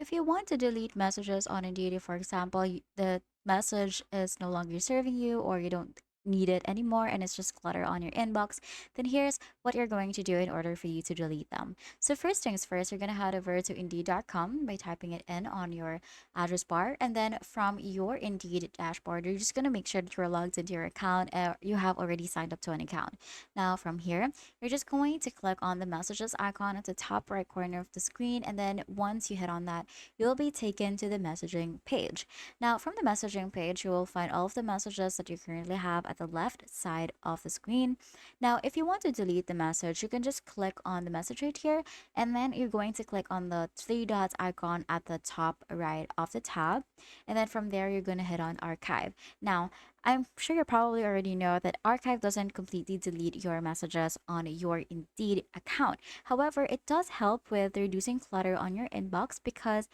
if you want to delete messages on Indeed, for example, the message is no longer serving you or you don't need it anymore and it's just clutter on your inbox, then here's what you're going to do in order for you to delete them. So first things first, you're going to head over to indeed.com by typing it in on your address bar, and then from your Indeed dashboard, you're just going to make sure that you're logged into your account, you have already signed up to an account. Now from here, you're just going to click on the messages icon at the top right corner of the screen, and then once you hit on that, you'll be taken to the messaging page. Now from the messaging page, you will find all of the messages that you currently have at the left side of the screen. Now if you want to delete the message, you can just click on the message right here, and then you're going to click on the three dots icon at the top right of the tab, and then from there you're going to hit on archive. Now I'm sure you probably already know that archive doesn't completely delete your messages on your Indeed account. However, it does help with reducing clutter on your inbox because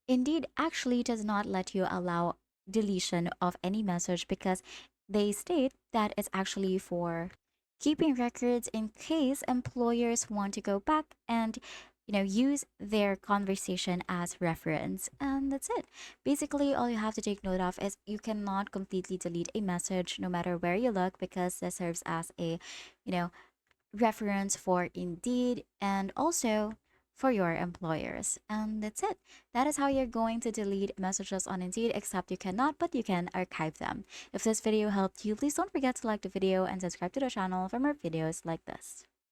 Indeed actually does not let you allow deletion of any message because they state that it's actually for keeping records in case employers want to go back and use their conversation as reference. And that's it. Basically, all you have to take note of is you cannot completely delete a message no matter where you look, because this serves as a you know reference for Indeed and also for your employers. And that's it. That is how you're going to delete messages on Indeed, except you cannot, but you can archive them. If this video helped you, please don't forget to like the video and subscribe to the channel for more videos like this.